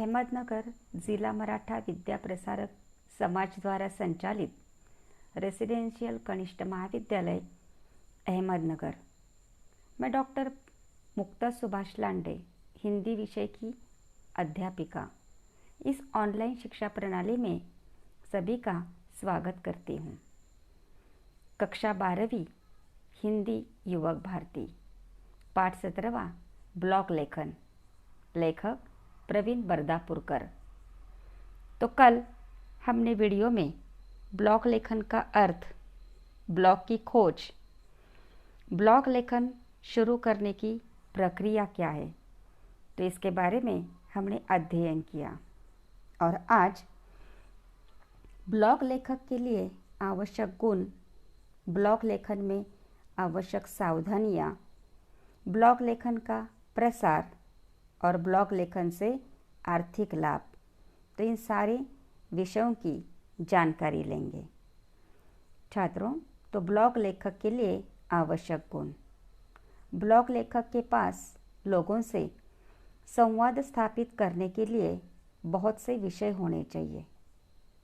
अहमदनगर जिला मराठा विद्या प्रसारक समाज द्वारा संचालित रेसिडेंशियल कनिष्ठ महाविद्यालय अहमदनगर मैं डॉक्टर मुक्ता सुभाष लांडे हिंदी विषय की अध्यापिका इस ऑनलाइन शिक्षा प्रणाली में सभी का स्वागत करती हूँ। कक्षा 12वीं हिंदी युवक भारती पाठ 17वां ब्लॉग लेखन लेखक प्रवीण बरदापुरकर। तो कल हमने वीडियो में ब्लॉग लेखन का अर्थ, ब्लॉग की खोज, ब्लॉग लेखन शुरू करने की प्रक्रिया क्या है, तो इसके बारे में हमने अध्ययन किया। और आज ब्लॉग लेखक के लिए आवश्यक गुण, ब्लॉग लेखन में आवश्यक सावधानियाँ, ब्लॉग लेखन का प्रसार और ब्लॉग लेखन से आर्थिक लाभ, तो इन सारे विषयों की जानकारी लेंगे। छात्रों, तो ब्लॉग लेखक के लिए आवश्यक गुण। ब्लॉग लेखक के पास लोगों से संवाद स्थापित करने के लिए बहुत से विषय होने चाहिए।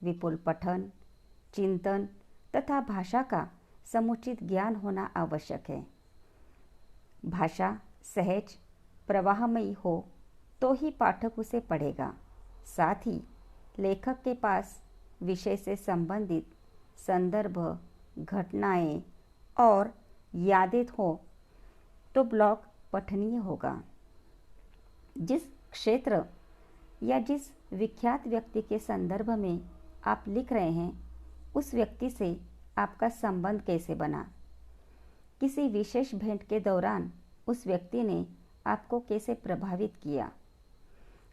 विपुल पठन, चिंतन तथा भाषा का समुचित ज्ञान होना आवश्यक है। भाषा सहज प्रवाहमयी हो तो ही पाठक उसे पढ़ेगा। साथ ही लेखक के पास विषय से संबंधित संदर्भ, घटनाएं और यादें हो तो ब्लॉग पठनीय होगा। जिस क्षेत्र या जिस विख्यात व्यक्ति के संदर्भ में आप लिख रहे हैं, उस व्यक्ति से आपका संबंध कैसे बना, किसी विशेष भेंट के दौरान उस व्यक्ति ने आपको कैसे प्रभावित किया।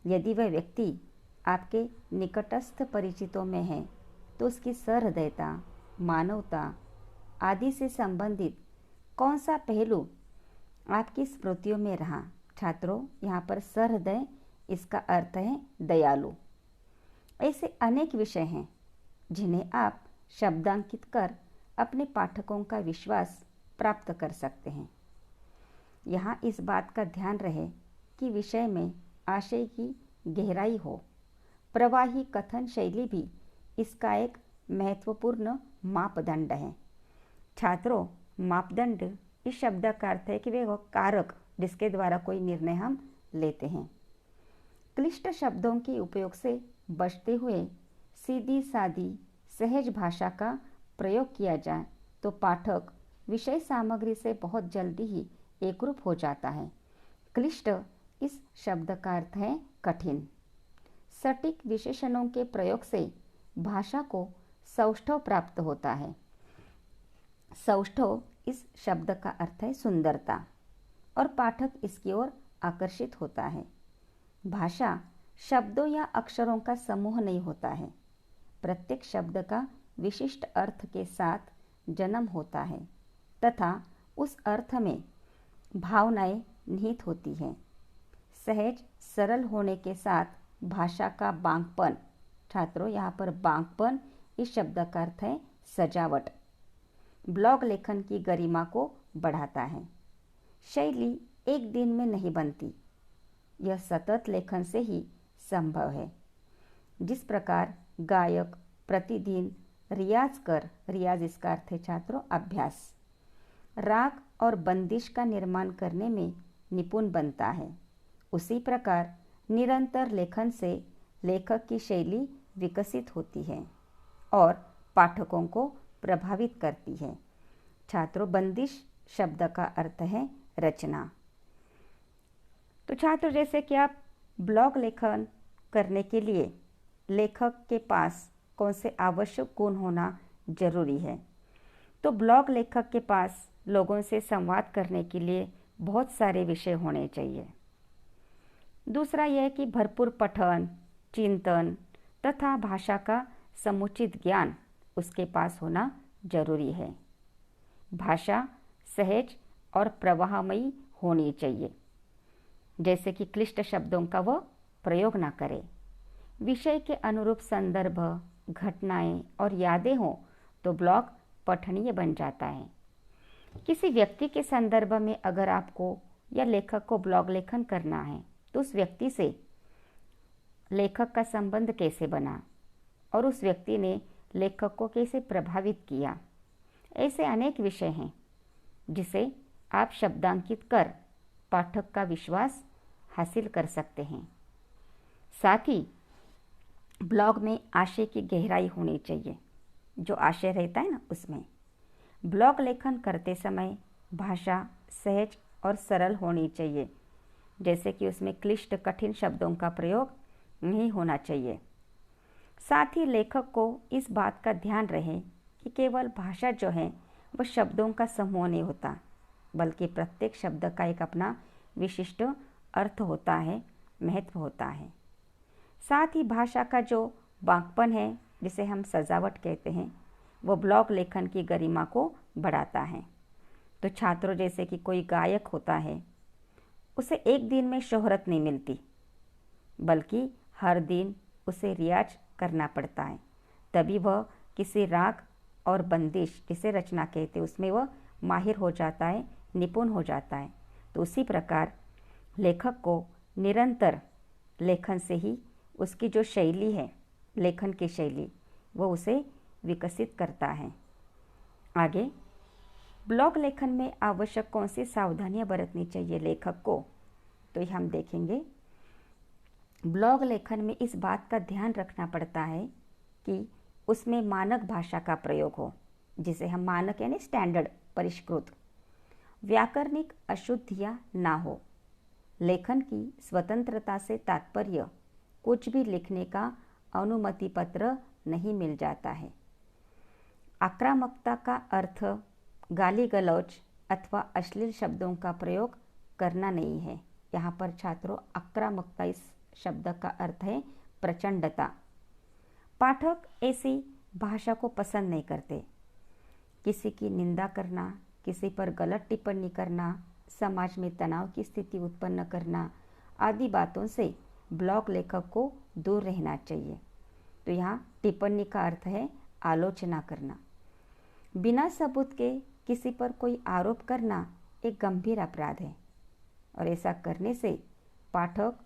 यदि वह व्यक्ति आपके निकटस्थ परिचितों में है तो उसकी सहृदयता, मानवता आदि से संबंधित कौन सा पहलू आपकी स्मृतियों में रहा। छात्रों, यहाँ पर सहृदय इसका अर्थ है दयालु। ऐसे अनेक विषय हैं जिन्हें आप शब्दांकित कर अपने पाठकों का विश्वास प्राप्त कर सकते हैं। यहाँ इस बात का ध्यान रहे कि विषय में आशय की गहराई हो। प्रवाही कथन शैली भी इसका एक महत्वपूर्ण मापदंड है। छात्रों, मापदंड इस शब्द का अर्थ है कि वे कारक जिसके द्वारा कोई निर्णय हम लेते हैं। क्लिष्ट शब्दों के उपयोग से बचते हुए सीधी सादी सहज भाषा का प्रयोग किया जाए तो पाठक विषय सामग्री से बहुत जल्दी ही एकरूप हो जाता है। क्लिष्ट इस शब्द का अर्थ है कठिन। सटीक विशेषणों के प्रयोग से भाषा को सौष्ठव प्राप्त होता है। सौष्ठव इस शब्द का अर्थ है सुंदरता और पाठक इसकी ओर आकर्षित होता है। भाषा शब्दों या अक्षरों का समूह नहीं होता है। प्रत्येक शब्द का विशिष्ट अर्थ के साथ जन्म होता है तथा उस अर्थ में भावनाएं निहित होती हैं। सहज सरल होने के साथ भाषा का बांकपन, छात्रों यहाँ पर बांकपन इस शब्द का अर्थ है सजावट, ब्लॉग लेखन की गरिमा को बढ़ाता है। शैली एक दिन में नहीं बनती, यह सतत लेखन से ही संभव है। जिस प्रकार गायक प्रतिदिन रियाज कर, रियाज इसका अर्थ है छात्रों अभ्यास, राग और बंदिश का निर्माण करने में निपुण बनता है, उसी प्रकार निरंतर लेखन से लेखक की शैली विकसित होती है और पाठकों को प्रभावित करती है। छात्रों, बंदिश शब्द का अर्थ है रचना। तो छात्र, जैसे कि आप ब्लॉग लेखन करने के लिए लेखक के पास कौन से आवश्यक गुण होना जरूरी है, तो ब्लॉग लेखक के पास लोगों से संवाद करने के लिए बहुत सारे विषय होने चाहिए। दूसरा यह है कि भरपूर पठन, चिंतन तथा भाषा का समुचित ज्ञान उसके पास होना जरूरी है। भाषा सहज और प्रवाहमयी होनी चाहिए, जैसे कि क्लिष्ट शब्दों का वह प्रयोग ना करे। विषय के अनुरूप संदर्भ, घटनाएं और यादें हों तो ब्लॉग पठनीय बन जाता है। किसी व्यक्ति के संदर्भ में अगर आपको या लेखक को ब्लॉग लेखन करना है तो उस व्यक्ति से लेखक का संबंध कैसे बना और उस व्यक्ति ने लेखक को कैसे प्रभावित किया। ऐसे अनेक विषय हैं जिसे आप शब्दांकित कर पाठक का विश्वास हासिल कर सकते हैं। साथ ही ब्लॉग में आशय की गहराई होनी चाहिए। जो आशय रहता है ना, उसमें ब्लॉग लेखन करते समय भाषा सहज और सरल होनी चाहिए, जैसे कि उसमें क्लिष्ट कठिन शब्दों का प्रयोग नहीं होना चाहिए। साथ ही लेखक को इस बात का ध्यान रहे कि केवल भाषा जो है वह शब्दों का समूह नहीं होता, बल्कि प्रत्येक शब्द का एक अपना विशिष्ट अर्थ होता है, महत्व होता है। साथ ही भाषा का जो बांकपन है, जिसे हम सजावट कहते हैं, वो ब्लॉग लेखन की गरिमा को बढ़ाता है। तो छात्रों, जैसे कि कोई गायक होता है, उसे एक दिन में शोहरत नहीं मिलती, बल्कि हर दिन उसे रियाज करना पड़ता है, तभी वह किसी राग और बंदिश, जिसे रचना कहते हैं, उसमें वह माहिर हो जाता है, निपुण हो जाता है। तो उसी प्रकार लेखक को निरंतर लेखन से ही उसकी जो शैली है, लेखन की शैली, वो उसे विकसित करता है। आगे ब्लॉग लेखन में आवश्यक कौन सी सावधानियां बरतनी चाहिए लेखक को, तो ये हम देखेंगे। ब्लॉग लेखन में इस बात का ध्यान रखना पड़ता है कि उसमें मानक भाषा का प्रयोग हो, जिसे हम मानक यानी स्टैंडर्ड, परिष्कृत, व्याकरणिक अशुद्धियां ना हो। लेखन की स्वतंत्रता से तात्पर्य कुछ भी लिखने का अनुमति पत्र नहीं मिल जाता है। आक्रामकता का अर्थ गाली गलौज अथवा अश्लील शब्दों का प्रयोग करना नहीं है। यहाँ पर छात्रों, आक्रामकता इस शब्द का अर्थ है प्रचंडता। पाठक ऐसी भाषा को पसंद नहीं करते। किसी की निंदा करना, किसी पर गलत टिप्पणी करना, समाज में तनाव की स्थिति उत्पन्न करना आदि बातों से ब्लॉग लेखक को दूर रहना चाहिए। तो यहाँ टिप्पणी का अर्थ है आलोचना करना। बिना सबूत के किसी पर कोई आरोप करना एक गंभीर अपराध है, और ऐसा करने से पाठक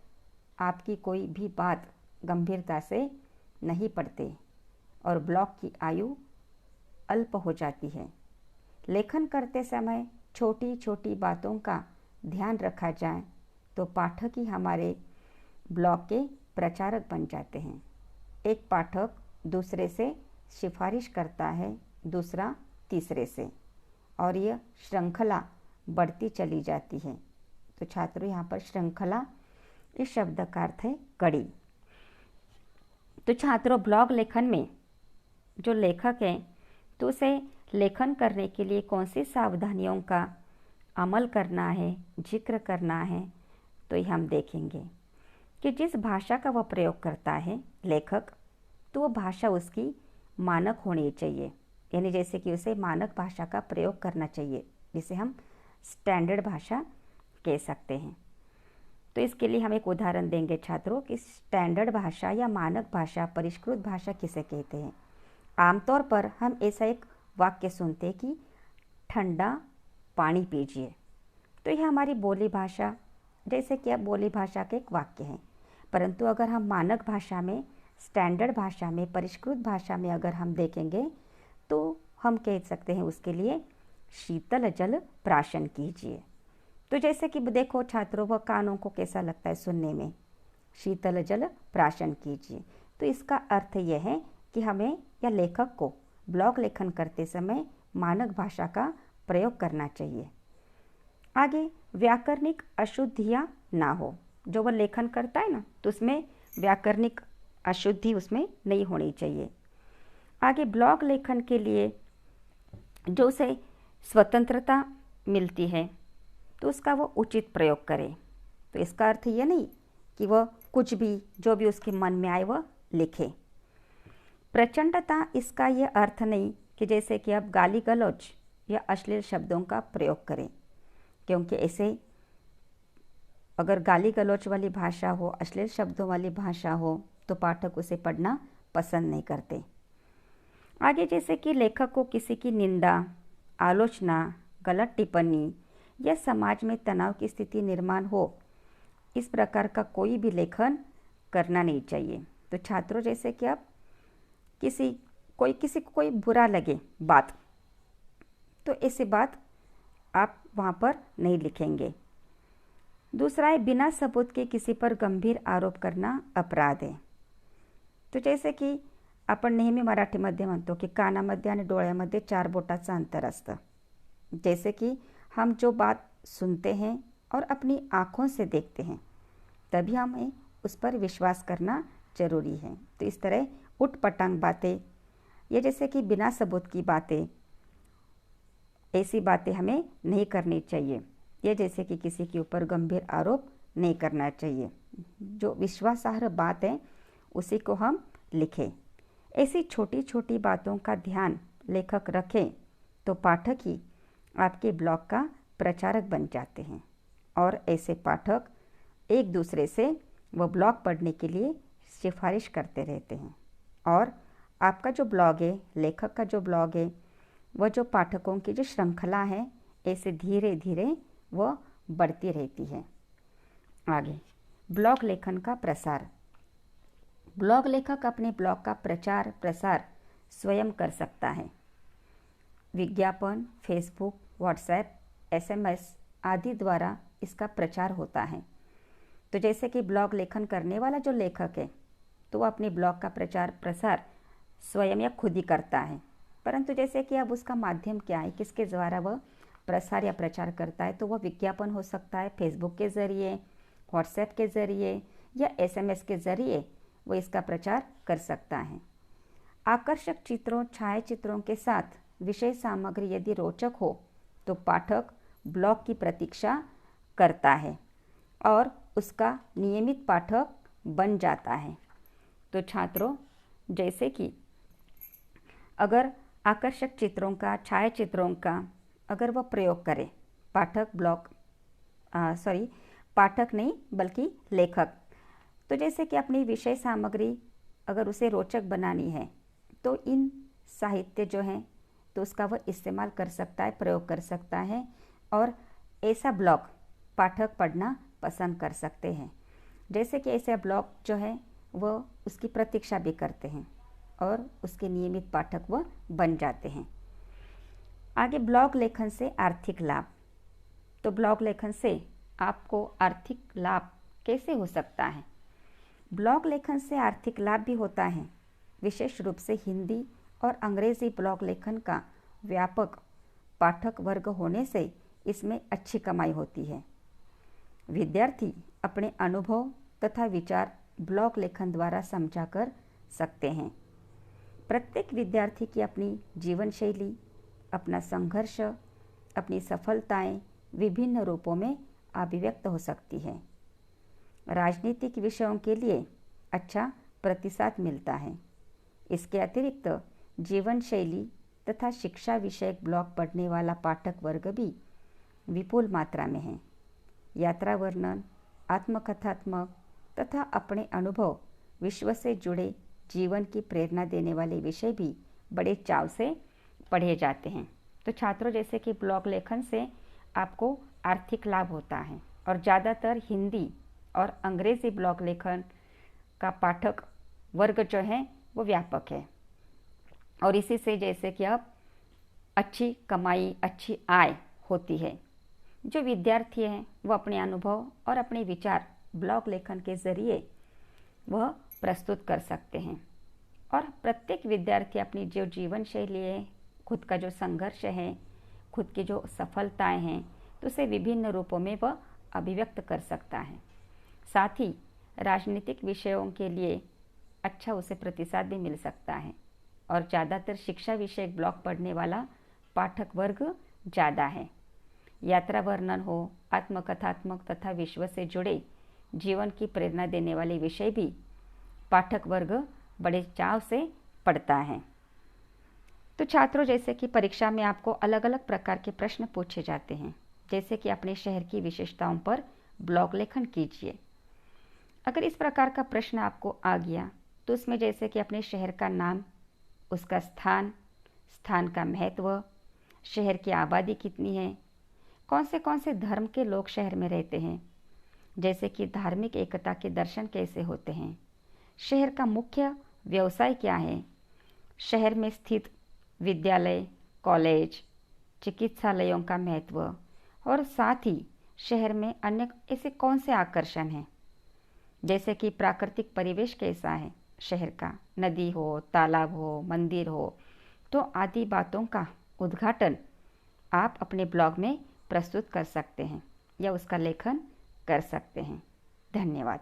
आपकी कोई भी बात गंभीरता से नहीं पढ़ते और ब्लॉग की आयु अल्प हो जाती है। लेखन करते समय छोटी छोटी बातों का ध्यान रखा जाए तो पाठक ही हमारे ब्लॉग के प्रचारक बन जाते हैं। एक पाठक दूसरे से सिफारिश करता है, दूसरा तीसरे से, और यह श्रृंखला बढ़ती चली जाती है। तो छात्रों, यहाँ पर श्रृंखला इस शब्द का अर्थ है कड़ी। तो छात्रों, ब्लॉग लेखन में जो लेखक है, तो उसे लेखन करने के लिए कौन सी सावधानियों का अमल करना है, जिक्र करना है, तो ये हम देखेंगे कि जिस भाषा का वह प्रयोग करता है लेखक, तो वह भाषा उसकी मानक होनी चाहिए, यानी जैसे कि उसे मानक भाषा का प्रयोग करना चाहिए, जिसे हम स्टैंडर्ड भाषा कह सकते हैं। तो इसके लिए हम एक उदाहरण देंगे छात्रों कि स्टैंडर्ड भाषा या मानक भाषा, परिष्कृत भाषा किसे कहते हैं। आमतौर पर हम ऐसा एक वाक्य सुनते हैं कि ठंडा पानी पीजिए। तो यह हमारी बोली भाषा, जैसे कि अब बोली भाषा का एक वाक्य है। परंतु अगर हम मानक भाषा में, स्टैंडर्ड भाषा में, परिष्कृत भाषा में अगर हम देखेंगे तो हम कह सकते हैं उसके लिए शीतल जल प्राशन कीजिए। तो जैसे कि देखो छात्रों, वह कानों को कैसा लगता है सुनने में, शीतल जल प्राशन कीजिए। तो इसका अर्थ यह है कि हमें या लेखक को ब्लॉग लेखन करते समय मानक भाषा का प्रयोग करना चाहिए। आगे व्याकरणिक अशुद्धियाँ ना हो। जो वह लेखन करता है ना, तो उसमें व्याकरणिक अशुद्धि उसमें नहीं होनी चाहिए। आगे ब्लॉग लेखन के लिए जो उसे स्वतंत्रता मिलती है, तो उसका वो उचित प्रयोग करे। तो इसका अर्थ ये नहीं कि वह कुछ भी, जो भी उसके मन में आए वह लिखे। प्रचंडता, इसका यह अर्थ नहीं कि जैसे कि आप गाली गलौज या अश्लील शब्दों का प्रयोग करें, क्योंकि ऐसे अगर गाली गलौज वाली भाषा हो, अश्लील शब्दों वाली भाषा हो, तो पाठक उसे पढ़ना पसंद नहीं करते। आगे जैसे कि लेखक को किसी की निंदा, आलोचना, गलत टिप्पणी या समाज में तनाव की स्थिति निर्माण हो, इस प्रकार का कोई भी लेखन करना नहीं चाहिए। तो छात्रों, जैसे कि अब किसी को कोई बुरा लगे बात, तो ऐसी बात आप वहाँ पर नहीं लिखेंगे। दूसरा है, बिना सबूत के किसी पर गंभीर आरोप करना अपराध है। तो जैसे की आपण नेहमी मराठीमध्ये म्हणतो की कानामध्ये आणि डोळ्यामध्ये 4 बोटाचं अंतर असतं। जैसे कि हम जो बात सुनते हैं और अपनी आँखों से देखते हैं, तभी हमें उस पर विश्वास करना जरूरी है। तो इस तरह उटपटांग बातें, ये जैसे कि बिना सबूत की बातें, ऐसी बातें हमें नहीं करनी चाहिए। ये जैसे कि किसी के ऊपर गंभीर आरोप नहीं करना चाहिए। जो विश्वासार्ह बात है उसी को हम लिखें। ऐसी छोटी छोटी बातों का ध्यान लेखक रखें तो पाठक ही आपके ब्लॉग का प्रचारक बन जाते हैं, और ऐसे पाठक एक दूसरे से वह ब्लॉग पढ़ने के लिए सिफारिश करते रहते हैं, और आपका जो ब्लॉग है, लेखक का जो ब्लॉग है, वह जो पाठकों की जो श्रृंखला है, ऐसे धीरे धीरे वह बढ़ती रहती है। आगे, ब्लॉग लेखन का प्रसार। ब्लॉग लेखक अपने ब्लॉग का प्रचार प्रसार स्वयं कर सकता है। विज्ञापन, फेसबुक, व्हाट्सएप, SMS आदि द्वारा इसका प्रचार होता है। तो जैसे कि ब्लॉग लेखन करने वाला जो लेखक है, तो वह अपने ब्लॉग का प्रचार प्रसार स्वयं या खुद ही करता है, परंतु जैसे कि अब उसका माध्यम क्या है, किसके द्वारा वह प्रसार या प्रचार करता है, तो वह विज्ञापन हो सकता है, फेसबुक के ज़रिए, व्हाट्सएप के ज़रिए या SMS के ज़रिए वह इसका प्रचार कर सकता है। आकर्षक चित्रों, छायाचित्रों के साथ विषय सामग्री यदि रोचक हो तो पाठक ब्लॉग की प्रतीक्षा करता है और उसका नियमित पाठक बन जाता है। तो छात्रों, जैसे कि अगर आकर्षक चित्रों का, छायाचित्रों का अगर वह प्रयोग करे, पाठक नहीं बल्कि लेखक, तो जैसे कि अपनी विषय सामग्री अगर उसे रोचक बनानी है तो इन साहित्य जो हैं तो उसका वह इस्तेमाल कर सकता है, प्रयोग कर सकता है, और ऐसा ब्लॉग पाठक पढ़ना पसंद कर सकते हैं। जैसे कि ऐसे ब्लॉग जो है वह उसकी प्रतीक्षा भी करते हैं और उसके नियमित पाठक वह बन जाते हैं। आगे, ब्लॉग लेखन से आर्थिक लाभ। तो ब्लॉग लेखन से आपको आर्थिक लाभ कैसे हो सकता है? ब्लॉग लेखन से आर्थिक लाभ भी होता है। विशेष रूप से हिंदी और अंग्रेजी ब्लॉग लेखन का व्यापक पाठक वर्ग होने से इसमें अच्छी कमाई होती है। विद्यार्थी अपने अनुभव तथा विचार ब्लॉग लेखन द्वारा समझा कर सकते हैं। प्रत्येक विद्यार्थी की अपनी जीवन शैली, अपना संघर्ष, अपनी सफलताएं विभिन्न रूपों में अभिव्यक्त हो सकती है। राजनीतिक विषयों के लिए अच्छा प्रतिसाद मिलता है। इसके अतिरिक्त जीवन शैली तथा शिक्षा विषयक ब्लॉग पढ़ने वाला पाठक वर्ग भी विपुल मात्रा में है। यात्रा वर्णन, आत्मकथात्मक तथा अपने अनुभव, विश्व से जुड़े जीवन की प्रेरणा देने वाले विषय भी बड़े चाव से पढ़े जाते हैं। तो छात्रों, जैसे कि ब्लॉग लेखन से आपको आर्थिक लाभ होता है और ज़्यादातर हिंदी और अंग्रेजी ब्लॉग लेखन का पाठक वर्ग जो है वो व्यापक है, और इसी से जैसे कि अब अच्छी कमाई, अच्छी आय होती है। जो विद्यार्थी हैं वो अपने अनुभव और अपने विचार ब्लॉग लेखन के ज़रिए वह प्रस्तुत कर सकते हैं, और प्रत्येक विद्यार्थी अपनी जो जीवन शैली है, खुद का जो संघर्ष है, खुद की जो सफलताएं हैं, तो उसे विभिन्न रूपों में वह अभिव्यक्त कर सकता है। साथ ही राजनीतिक विषयों के लिए अच्छा उसे प्रतिसाद भी मिल सकता है, और ज़्यादातर शिक्षा विषयक ब्लॉग पढ़ने वाला पाठक वर्ग ज़्यादा है। यात्रा वर्णन हो, आत्मकथात्मक तथा विश्व से जुड़े जीवन की प्रेरणा देने वाले विषय भी पाठक वर्ग बड़े चाव से पढ़ता है। तो छात्रों, जैसे कि परीक्षा में आपको अलग अलग प्रकार के प्रश्न पूछे जाते हैं, जैसे कि अपने शहर की विशेषताओं पर ब्लॉग लेखन कीजिए। अगर इस प्रकार का प्रश्न आपको आ गया तो उसमें जैसे कि अपने शहर का नाम, उसका स्थान, स्थान का महत्व, शहर की आबादी कितनी है, कौन से धर्म के लोग शहर में रहते हैं, जैसे कि धार्मिक एकता के दर्शन कैसे होते हैं, शहर का मुख्य व्यवसाय क्या है, शहर में स्थित विद्यालय, कॉलेज, चिकित्सालयों का महत्व और साथ ही शहर में अन्य ऐसे कौन से आकर्षण हैं, जैसे कि प्राकृतिक परिवेश कैसा है शहर का, नदी हो, तालाब हो, मंदिर हो, तो आदि बातों का उद्घाटन आप अपने ब्लॉग में प्रस्तुत कर सकते हैं या उसका लेखन कर सकते हैं। धन्यवाद।